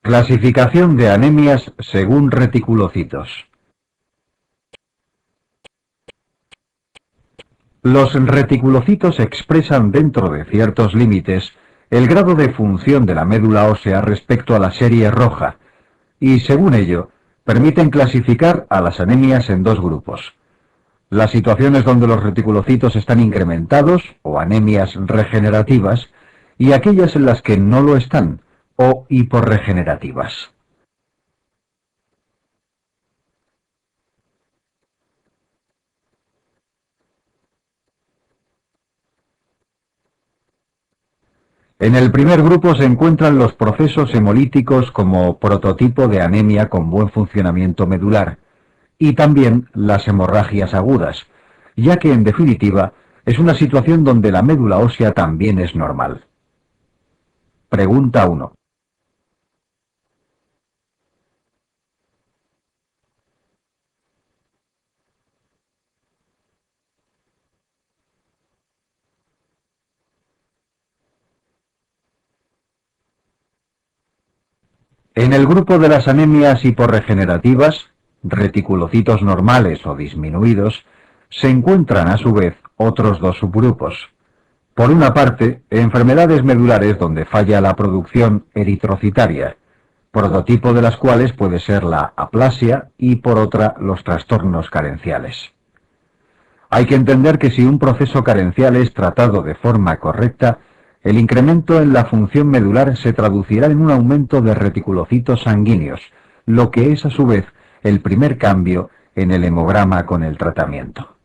Clasificación de anemias según reticulocitos. Los reticulocitos expresan dentro de ciertos límites el grado de función de la médula ósea respecto a la serie roja, y según ello, permiten clasificar a las anemias en dos grupos: las situaciones donde los reticulocitos están incrementados, o anemias regenerativas, y aquellas en las que no lo están, o hiporregenerativas. En el primer grupo se encuentran los procesos hemolíticos como prototipo de anemia con buen funcionamiento medular, y también las hemorragias agudas, ya que en definitiva es una situación donde la médula ósea también es normal. Pregunta 1. En el grupo de las anemias hiporregenerativas, reticulocitos normales o disminuidos, se encuentran a su vez otros dos subgrupos. Por una parte, enfermedades medulares donde falla la producción eritrocitaria, prototipo de las cuales puede ser la aplasia, y por otra, los trastornos carenciales. Hay que entender que si un proceso carencial es tratado de forma correcta, el incremento en la función medular se traducirá en un aumento de reticulocitos sanguíneos, lo que es a su vez el primer cambio en el hemograma con el tratamiento.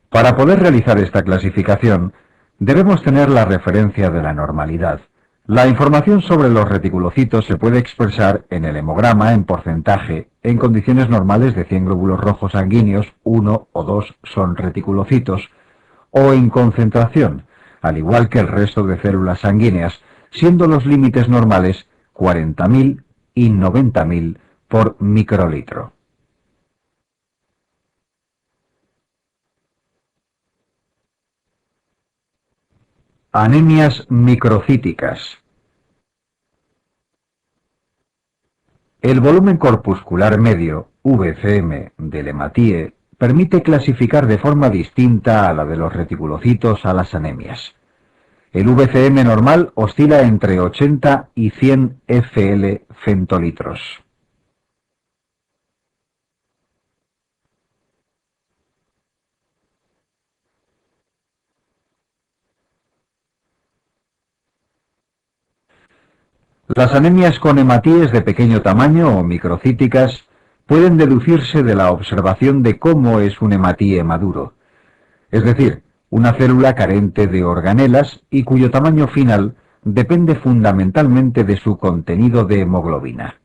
Para poder realizar esta clasificación, debemos tener la referencia de la normalidad. La información sobre los reticulocitos se puede expresar en el hemograma en porcentaje. En condiciones normales de 100 glóbulos rojos sanguíneos, 1 o 2 son reticulocitos, o en concentración, al igual que el resto de células sanguíneas, siendo los límites normales 40.000 y 90.000 por microlitro. Anemias microcíticas. El volumen corpuscular medio, VCM, del hematíe permite clasificar de forma distinta a la de los reticulocitos a las anemias. El VCM normal oscila entre 80 y 100 FL centolitros. Las anemias con hematíes de pequeño tamaño o microcíticas pueden deducirse de la observación de cómo es un hematíe maduro, es decir, una célula carente de organelas y cuyo tamaño final depende fundamentalmente de su contenido de hemoglobina.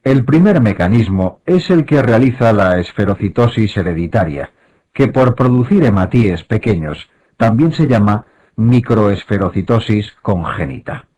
El primer mecanismo es el que realiza la esferocitosis hereditaria, que por producir hematíes pequeños también se llama microesferocitosis congénita.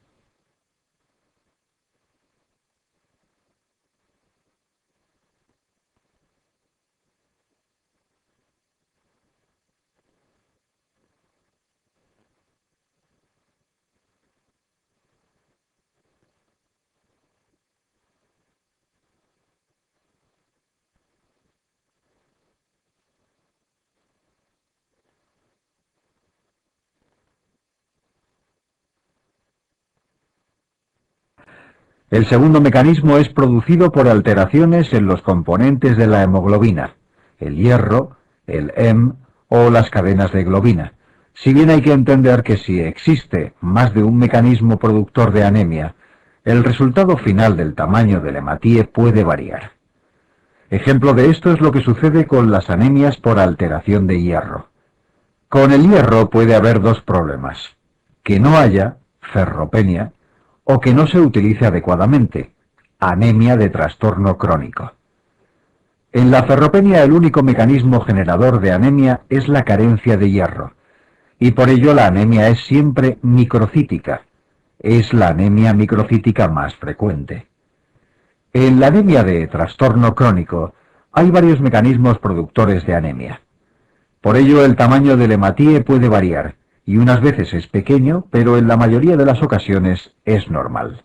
El segundo mecanismo es producido por alteraciones en los componentes de la hemoglobina, el hierro, el Hem o las cadenas de globina. Si bien hay que entender que si existe más de un mecanismo productor de anemia, el resultado final del tamaño del hematíe puede variar. Ejemplo de esto es lo que sucede con las anemias por alteración de hierro. Con el hierro puede haber dos problemas: que no haya ferropenia o que no se utilice adecuadamente, anemia de trastorno crónico. En la ferropenia el único mecanismo generador de anemia es la carencia de hierro, y por ello la anemia es siempre microcítica. Es la anemia microcítica más frecuente. En la anemia de trastorno crónico hay varios mecanismos productores de anemia. Por ello el tamaño del hematíe puede variar, y unas veces es pequeño, pero en la mayoría de las ocasiones es normal.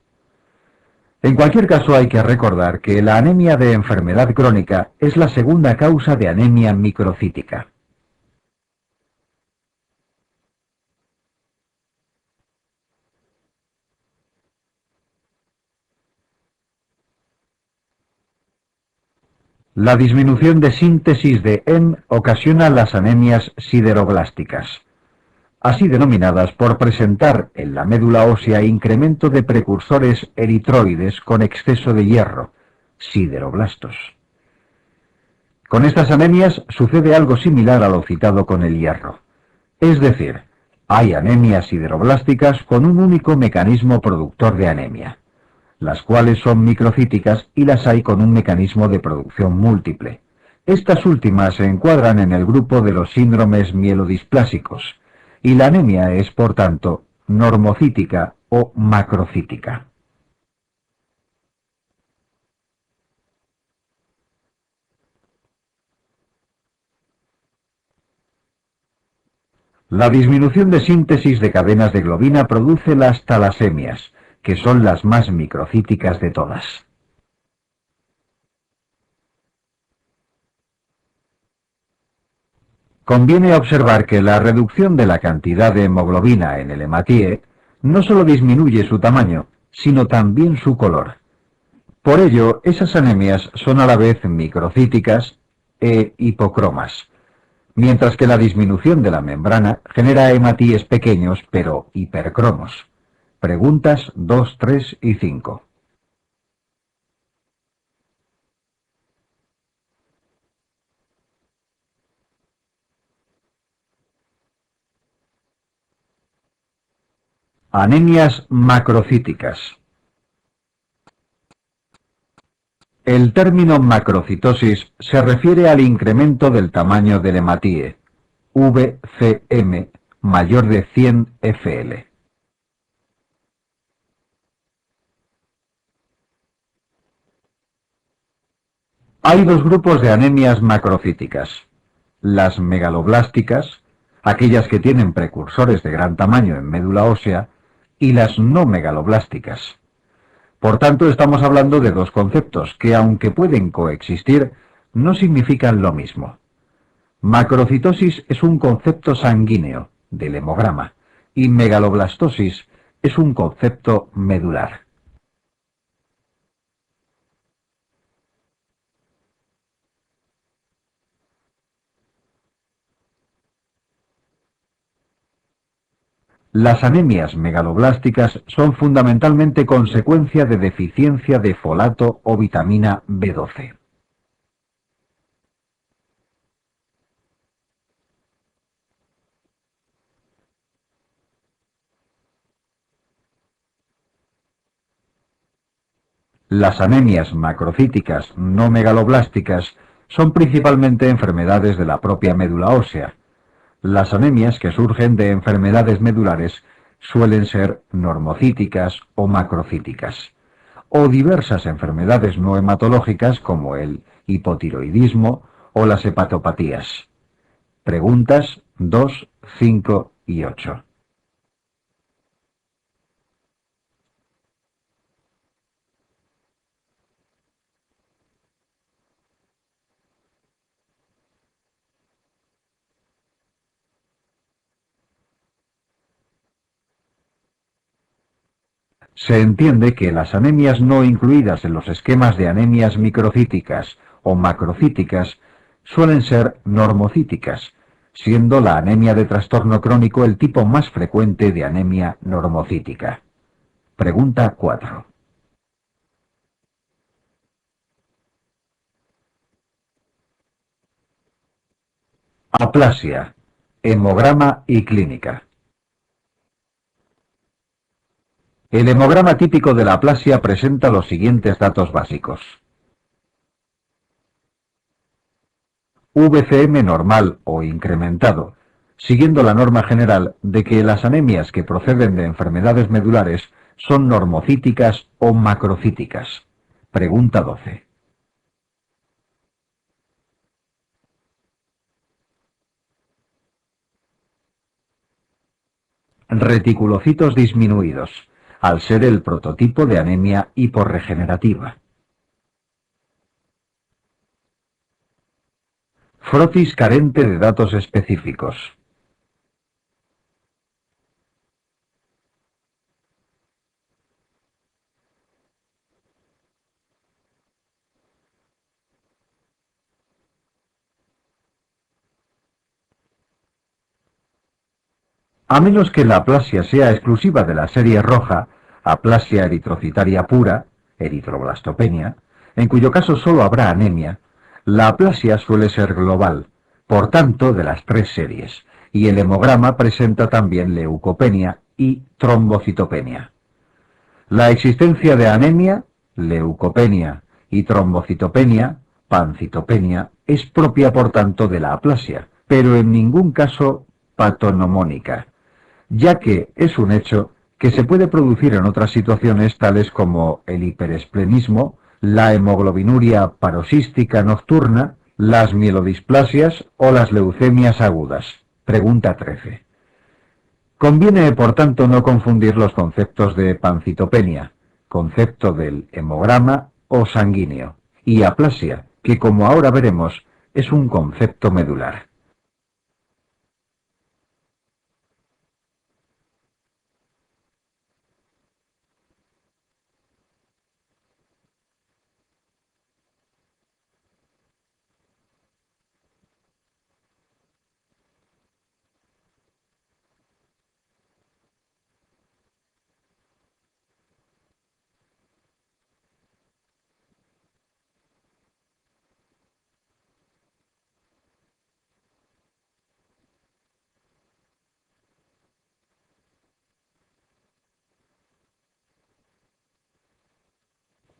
En cualquier caso hay que recordar que la anemia de enfermedad crónica es la segunda causa de anemia microcítica. La disminución de síntesis de Hem ocasiona las anemias sideroblásticas, así denominadas por presentar en la médula ósea incremento de precursores eritroides con exceso de hierro, sideroblastos. Con estas anemias sucede algo similar a lo citado con el hierro. Es decir, hay anemias sideroblásticas con un único mecanismo productor de anemia, las cuales son microcíticas, y las hay con un mecanismo de producción múltiple. Estas últimas se encuadran en el grupo de los síndromes mielodisplásicos, y la anemia es, por tanto, normocítica o macrocítica. La disminución de síntesis de cadenas de globina produce las talasemias, que son las más microcíticas de todas. Conviene observar que la reducción de la cantidad de hemoglobina en el hematíe no solo disminuye su tamaño, sino también su color. Por ello, esas anemias son a la vez microcíticas e hipocromas, mientras que la disminución de la membrana genera hematíes pequeños pero hipercromos. Preguntas 2, 3 y 5. Anemias macrocíticas. El término macrocitosis se refiere al incremento del tamaño del hematíe, VCM, mayor de 100 FL. Hay dos grupos de anemias macrocíticas: las megaloblásticas, aquellas que tienen precursores de gran tamaño en médula ósea, y las no megaloblásticas. Por tanto, estamos hablando de dos conceptos que, aunque pueden coexistir, no significan lo mismo. Macrocitosis es un concepto sanguíneo, del hemograma, y megaloblastosis es un concepto medular. Las anemias megaloblásticas son fundamentalmente consecuencia de deficiencia de folato o vitamina B12. Las anemias macrocíticas no megaloblásticas son principalmente enfermedades de la propia médula ósea. Las anemias que surgen de enfermedades medulares suelen ser normocíticas o macrocíticas, o diversas enfermedades no hematológicas como el hipotiroidismo o las hepatopatías. Preguntas 2, 5 y 8. Se entiende que las anemias no incluidas en los esquemas de anemias microcíticas o macrocíticas suelen ser normocíticas, siendo la anemia de trastorno crónico el tipo más frecuente de anemia normocítica. Pregunta 4. Aplasia, hemograma y clínica. El hemograma típico de la aplasia presenta los siguientes datos básicos. VCM normal o incrementado, siguiendo la norma general de que las anemias que proceden de enfermedades medulares son normocíticas o macrocíticas. Pregunta 12. Reticulocitos disminuidos, al ser el prototipo de anemia hiporregenerativa. Frotis carente de datos específicos. A menos que la aplasia sea exclusiva de la serie roja, aplasia eritrocitaria pura, eritroblastopenia, en cuyo caso solo habrá anemia, la aplasia suele ser global, por tanto de las tres series, y el hemograma presenta también leucopenia y trombocitopenia. La existencia de anemia, leucopenia y trombocitopenia, pancitopenia, es propia por tanto de la aplasia, pero en ningún caso patonomónica, ya que es un hecho que se puede producir en otras situaciones tales como el hiperesplenismo, la hemoglobinuria paroxística nocturna, las mielodisplasias o las leucemias agudas. Pregunta 13. Conviene, por tanto, no confundir los conceptos de pancitopenia, concepto del hemograma o sanguíneo, y aplasia, que como ahora veremos, es un concepto medular.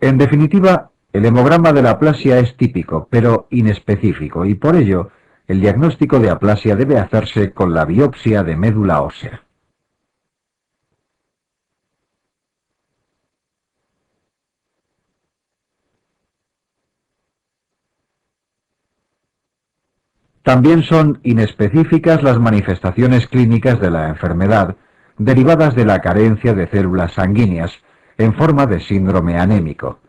En definitiva, el hemograma de la aplasia es típico, pero inespecífico, y por ello, el diagnóstico de aplasia debe hacerse con la biopsia de médula ósea. También son inespecíficas las manifestaciones clínicas de la enfermedad derivadas de la carencia de células sanguíneas en forma de síndrome anémico,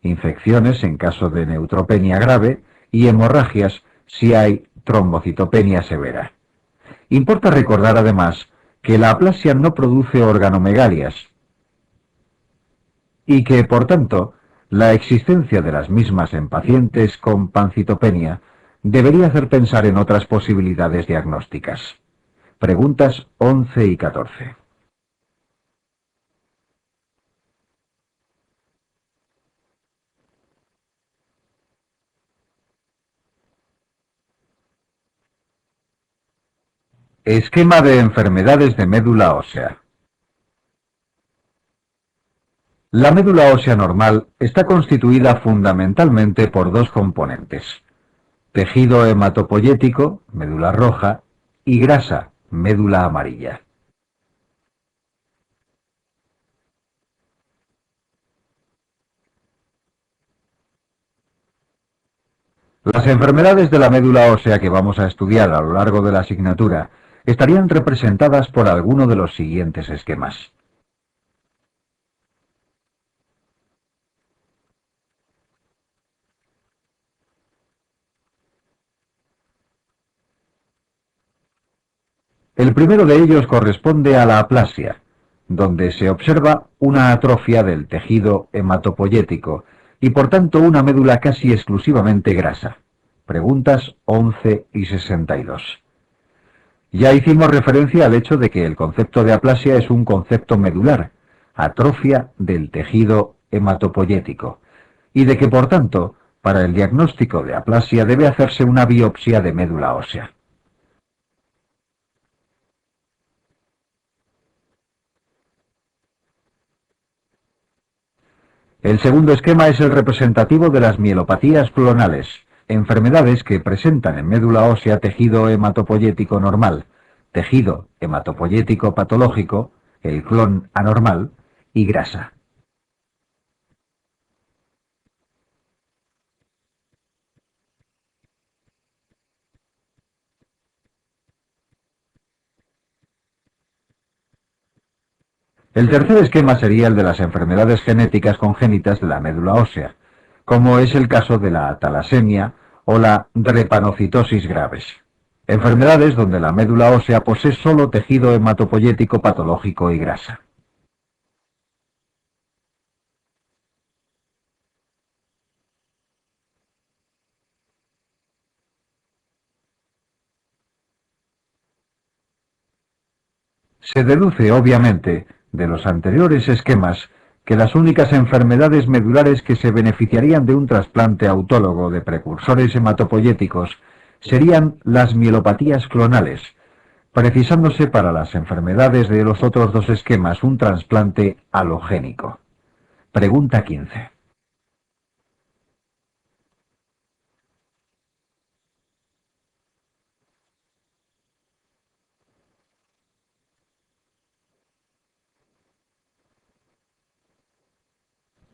infecciones en caso de neutropenia grave y hemorragias si hay trombocitopenia severa. Importa recordar además que la aplasia no produce organomegalias y que, por tanto, la existencia de las mismas en pacientes con pancitopenia debería hacer pensar en otras posibilidades diagnósticas. Preguntas 11 y 14. Esquema de enfermedades de médula ósea. La médula ósea normal está constituida fundamentalmente por dos componentes: tejido hematopoyético, médula roja, y grasa, médula amarilla. Las enfermedades de la médula ósea que vamos a estudiar a lo largo de la asignatura estarían representadas por alguno de los siguientes esquemas. El primero de ellos corresponde a la aplasia, donde se observa una atrofia del tejido hematopoyético y por tanto una médula casi exclusivamente grasa. Preguntas 11 y 62. Ya hicimos referencia al hecho de que el concepto de aplasia es un concepto medular, atrofia del tejido hematopoyético, y de que por tanto, para el diagnóstico de aplasia debe hacerse una biopsia de médula ósea. El segundo esquema es el representativo de las mielopatías clonales, enfermedades que presentan en médula ósea tejido hematopoyético normal, tejido hematopoyético patológico, el clon anormal, y grasa. El tercer esquema sería el de las enfermedades genéticas congénitas de la médula ósea, como es el caso de la talasemia o la drepanocitosis graves. Enfermedades donde la médula ósea posee solo tejido hematopoyético patológico y grasa. Se deduce, obviamente, de los anteriores esquemas que las únicas enfermedades medulares que se beneficiarían de un trasplante autólogo de precursores hematopoyéticos serían las mielopatías clonales, precisándose para las enfermedades de los otros dos esquemas un trasplante alogénico. Pregunta 15.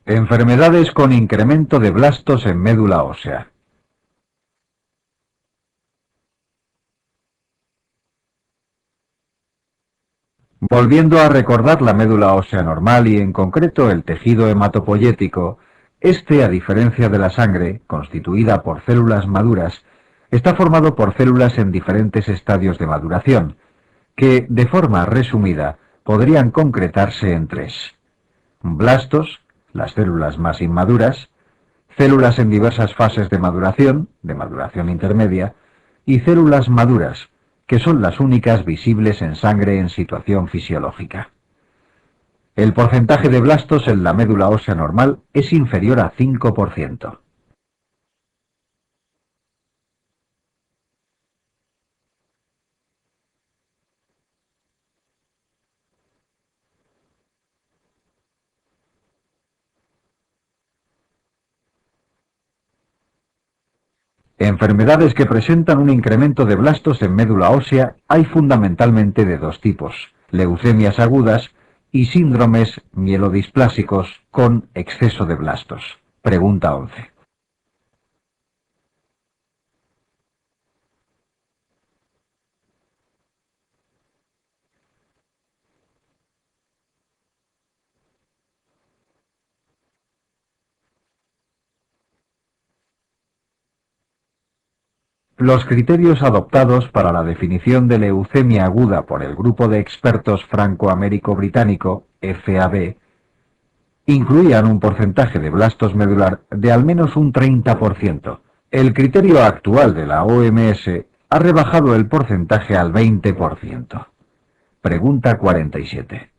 Enfermedades con incremento de blastos en médula ósea. Volviendo a recordar la médula ósea normal y en concreto el tejido hematopoyético, este, a diferencia de la sangre, constituida por células maduras, está formado por células en diferentes estadios de maduración, que, de forma resumida, podrían concretarse en tres: blastos, las células más inmaduras; células en diversas fases de maduración intermedia; y células maduras, que son las únicas visibles en sangre en situación fisiológica. El porcentaje de blastos en la médula ósea normal es inferior a 5%. Enfermedades que presentan un incremento de blastos en médula ósea hay fundamentalmente de dos tipos: leucemias agudas y síndromes mielodisplásicos con exceso de blastos. Pregunta 11. Los criterios adoptados para la definición de leucemia aguda por el Grupo de Expertos Franco-Américo-Británico, FAB, incluían un porcentaje de blastos medular de al menos un 30%. El criterio actual de la OMS ha rebajado el porcentaje al 20%. Pregunta 47.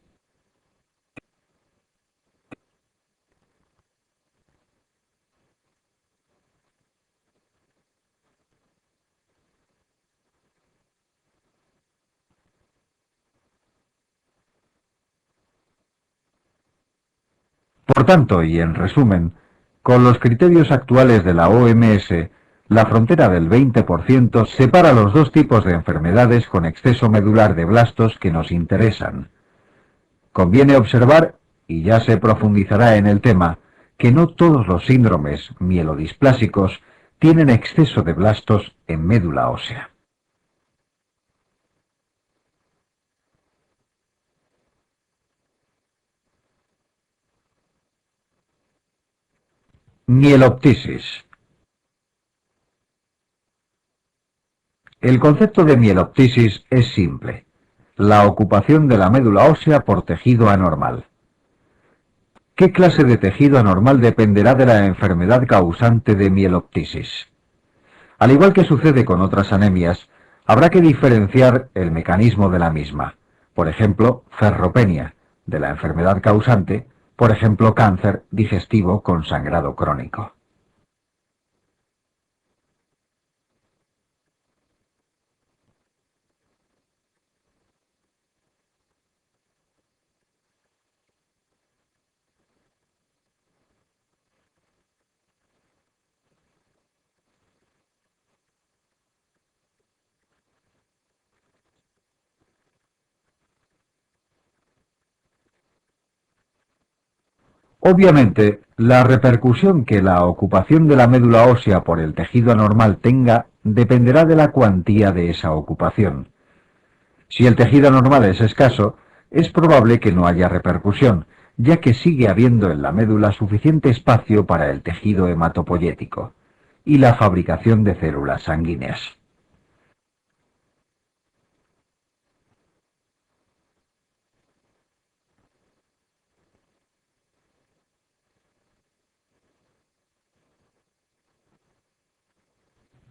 Por tanto, y en resumen, con los criterios actuales de la OMS, la frontera del 20% separa los dos tipos de enfermedades con exceso medular de blastos que nos interesan. Conviene observar, y ya se profundizará en el tema, que no todos los síndromes mielodisplásicos tienen exceso de blastos en médula ósea. Mieloptisis. El concepto de mieloptisis es simple. La ocupación de la médula ósea por tejido anormal. ¿Qué clase de tejido anormal dependerá de la enfermedad causante de mieloptisis? Al igual que sucede con otras anemias, habrá que diferenciar el mecanismo de la misma. Por ejemplo, ferropenia, de la enfermedad causante, por ejemplo, cáncer digestivo con sangrado crónico. Obviamente, la repercusión que la ocupación de la médula ósea por el tejido anormal tenga dependerá de la cuantía de esa ocupación. Si el tejido anormal es escaso, es probable que no haya repercusión, ya que sigue habiendo en la médula suficiente espacio para el tejido hematopoyético y la fabricación de células sanguíneas.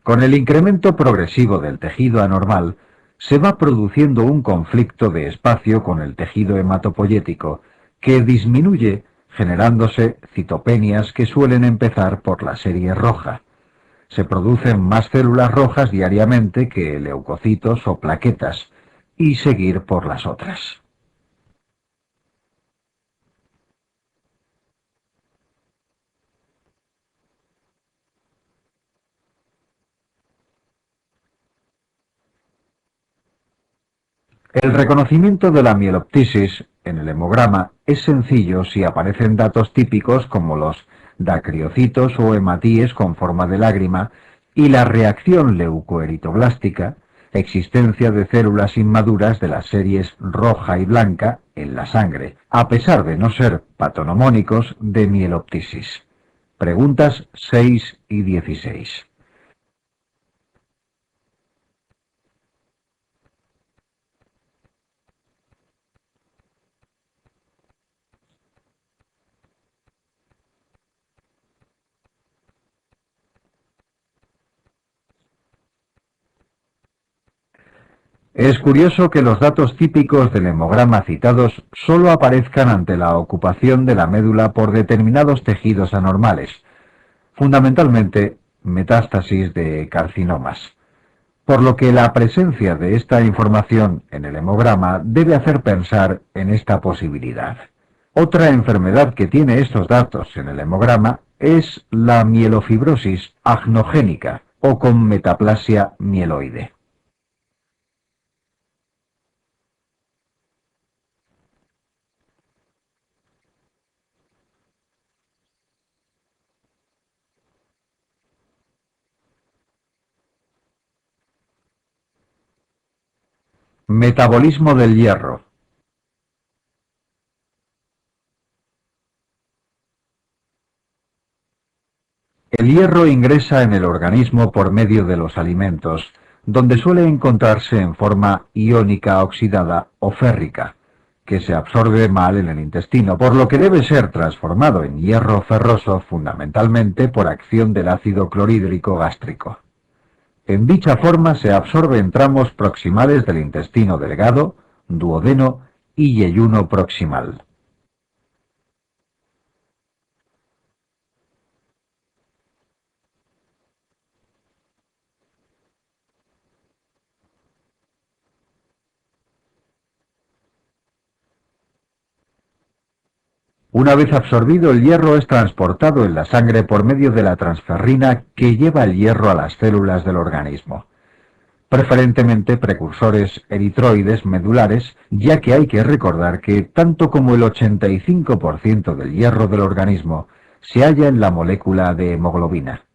Con el incremento progresivo del tejido anormal, se va produciendo un conflicto de espacio con el tejido hematopoyético, que disminuye generándose citopenias que suelen empezar por la serie roja. Se producen más células rojas diariamente que leucocitos o plaquetas, y seguir por las otras. El reconocimiento de la mieloptisis en el hemograma es sencillo si aparecen datos típicos como los dacriocitos o hematíes con forma de lágrima y la reacción leucoeritoblástica, existencia de células inmaduras de las series roja y blanca en la sangre, a pesar de no ser patonomónicos de mieloptisis. Preguntas 6 y 16. Es curioso que los datos típicos del hemograma citados solo aparezcan ante la ocupación de la médula por determinados tejidos anormales, fundamentalmente metástasis de carcinomas, por lo que la presencia de esta información en el hemograma debe hacer pensar en esta posibilidad. Otra enfermedad que tiene estos datos en el hemograma es la mielofibrosis agnogénica o con metaplasia mieloide. Metabolismo del hierro. El hierro ingresa en el organismo por medio de los alimentos, donde suele encontrarse en forma iónica oxidada o férrica, que se absorbe mal en el intestino, por lo que debe ser transformado en hierro ferroso fundamentalmente por acción del ácido clorhídrico gástrico. En dicha forma se absorbe en tramos proximales del intestino delgado, duodeno y yeyuno proximal. Una vez absorbido, el hierro es transportado en la sangre por medio de la transferrina que lleva el hierro a las células del organismo, preferentemente precursores eritroides medulares, ya que hay que recordar que tanto como el 85% del hierro del organismo se halla en la molécula de hemoglobina.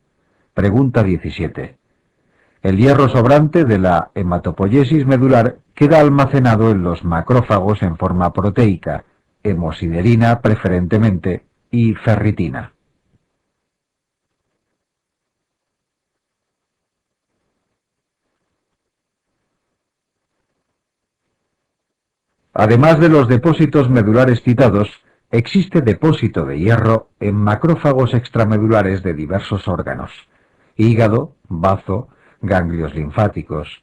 Pregunta 17. El hierro sobrante de la hematopoiesis medular queda almacenado en los macrófagos en forma proteica, hemosiderina preferentemente y ferritina. Además de los depósitos medulares citados, existe depósito de hierro en macrófagos extramedulares de diversos órganos: hígado, bazo, ganglios linfáticos.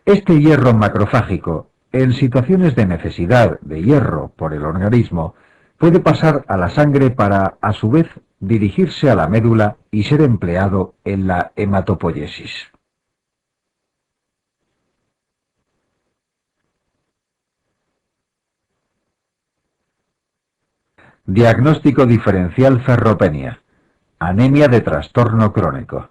Este hierro macrofágico, en situaciones de necesidad de hierro por el organismo, puede pasar a la sangre para, a su vez, dirigirse a la médula y ser empleado en la hematopoiesis. Diagnóstico diferencial ferropenia. Anemia de trastorno crónico.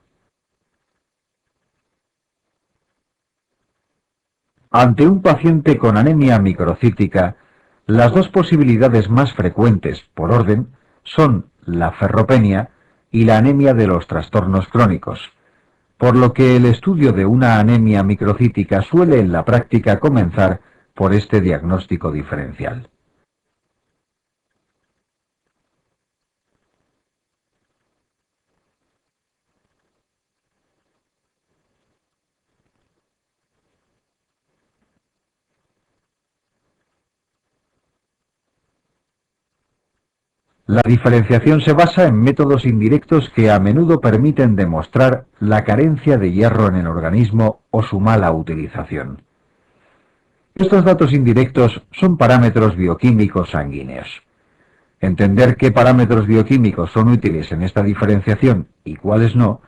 Ante un paciente con anemia microcítica, las dos posibilidades más frecuentes, por orden, son la ferropenia y la anemia de los trastornos crónicos, por lo que el estudio de una anemia microcítica suele en la práctica comenzar por este diagnóstico diferencial. La diferenciación se basa en métodos indirectos que a menudo permiten demostrar la carencia de hierro en el organismo o su mala utilización. Estos datos indirectos son parámetros bioquímicos sanguíneos. Entender qué parámetros bioquímicos son útiles en esta diferenciación y cuáles no,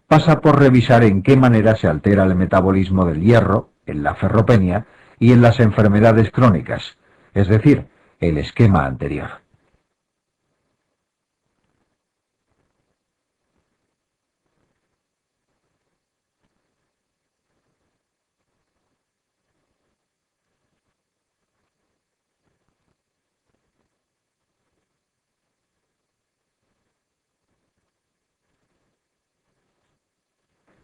pasa por revisar en qué manera se altera el metabolismo del hierro, en la ferropenia y en las enfermedades crónicas, es decir, el esquema anterior.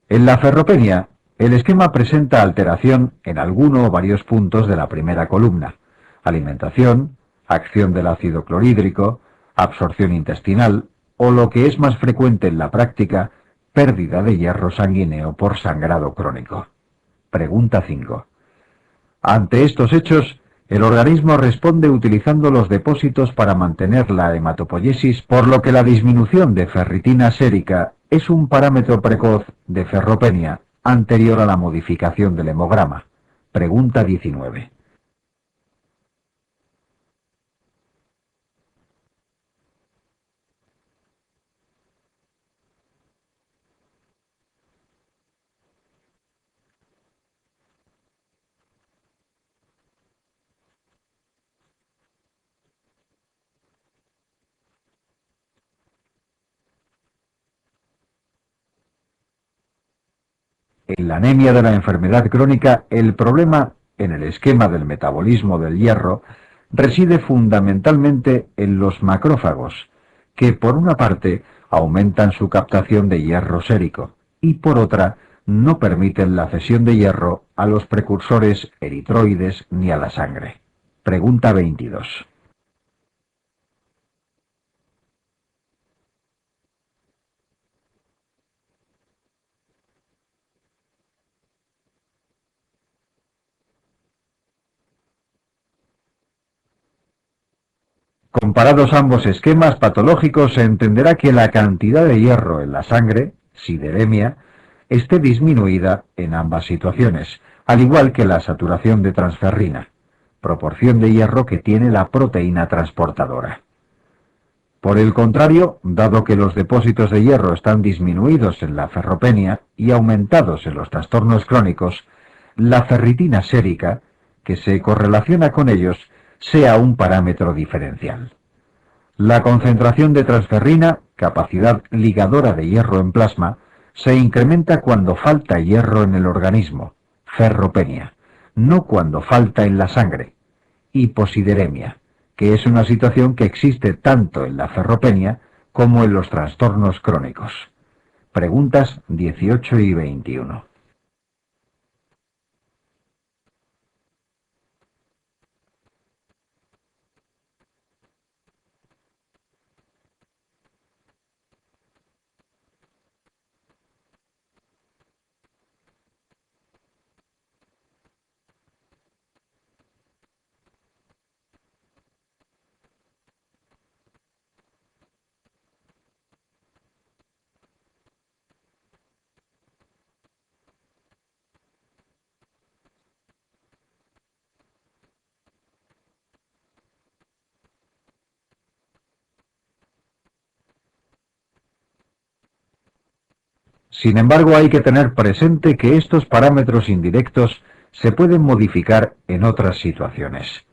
En la ferropenia, el esquema presenta alteración en alguno o varios puntos de la primera columna: alimentación, acción del ácido clorhídrico, absorción intestinal o, lo que es más frecuente en la práctica, pérdida de hierro sanguíneo por sangrado crónico. Pregunta 5. Ante estos hechos, el organismo responde utilizando los depósitos para mantener la hematopoiesis, por lo que la disminución de ferritina sérica es un parámetro precoz de ferropenia anterior a la modificación del hemograma. Pregunta 19. En la anemia de la enfermedad crónica, el problema en el esquema del metabolismo del hierro reside fundamentalmente en los macrófagos, que por una parte aumentan su captación de hierro sérico y por otra no permiten la cesión de hierro a los precursores eritroides ni a la sangre. Pregunta 22. Comparados ambos esquemas patológicos, se entenderá que la cantidad de hierro en la sangre, sideremia, esté disminuida en ambas situaciones, al igual que la saturación de transferrina, proporción de hierro que tiene la proteína transportadora. Por el contrario, dado que los depósitos de hierro están disminuidos en la ferropenia y aumentados en los trastornos crónicos, la ferritina sérica, que se correlaciona con ellos, sea un parámetro diferencial. La concentración de transferrina, capacidad ligadora de hierro en plasma, se incrementa cuando falta hierro en el organismo, ferropenia, no cuando falta en la sangre, hiposideremia, que es una situación que existe tanto en la ferropenia como en los trastornos crónicos. Preguntas 18 y 21. Sin embargo, hay que tener presente que estos parámetros indirectos se pueden modificar en otras situaciones.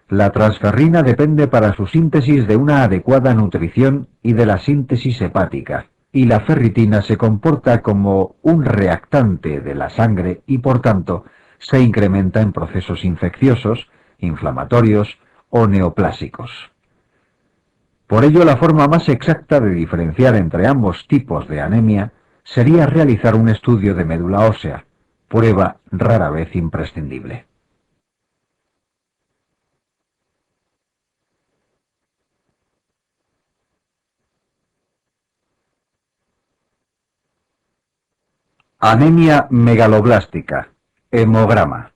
La transferrina depende para su síntesis de una adecuada nutrición y de la síntesis hepática, y la ferritina se comporta como un reactante de la sangre y por tanto se incrementa en procesos infecciosos, inflamatorios o neoplásicos. Por ello, la forma más exacta de diferenciar entre ambos tipos de anemia sería realizar un estudio de médula ósea, prueba rara vez imprescindible. Anemia megaloblástica. Hemograma.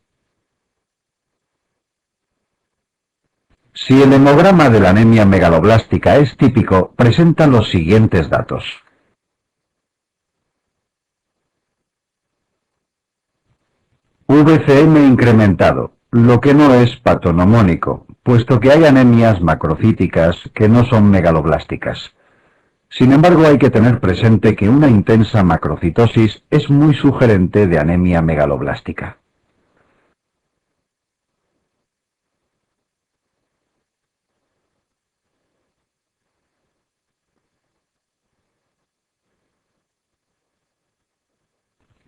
Si el hemograma de la anemia megaloblástica es típico, presenta los siguientes datos. VCM incrementado, lo que no es patonomónico, puesto que hay anemias macrocíticas que no son megaloblásticas. Sin embargo, hay que tener presente que una intensa macrocitosis es muy sugerente de anemia megaloblástica.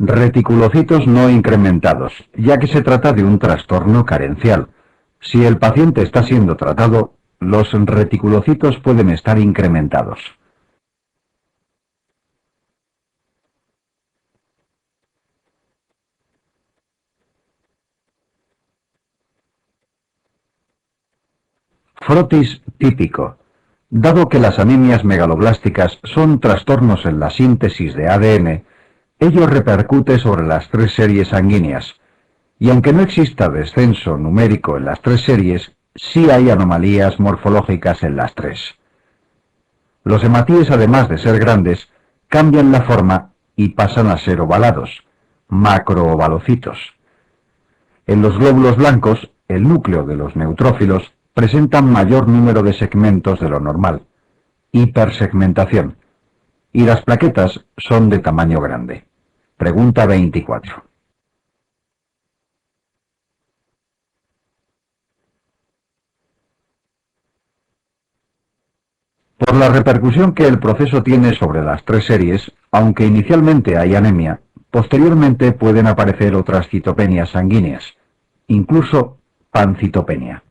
Reticulocitos no incrementados, ya que se trata de un trastorno carencial. Si el paciente está siendo tratado, los reticulocitos pueden estar incrementados. Frotis típico. Dado que las anemias megaloblásticas son trastornos en la síntesis de ADN, ello repercute sobre las tres series sanguíneas, y aunque no exista descenso numérico en las tres series, sí hay anomalías morfológicas en las tres. Los hematíes, además de ser grandes, cambian la forma y pasan a ser ovalados, macroovalocitos. En los glóbulos blancos, el núcleo de los neutrófilos presenta mayor número de segmentos de lo normal, hipersegmentación, y las plaquetas son de tamaño grande. Pregunta 24. Por la repercusión que el proceso tiene sobre las tres series, aunque inicialmente hay anemia, posteriormente pueden aparecer otras citopenias sanguíneas, incluso pancitopenia.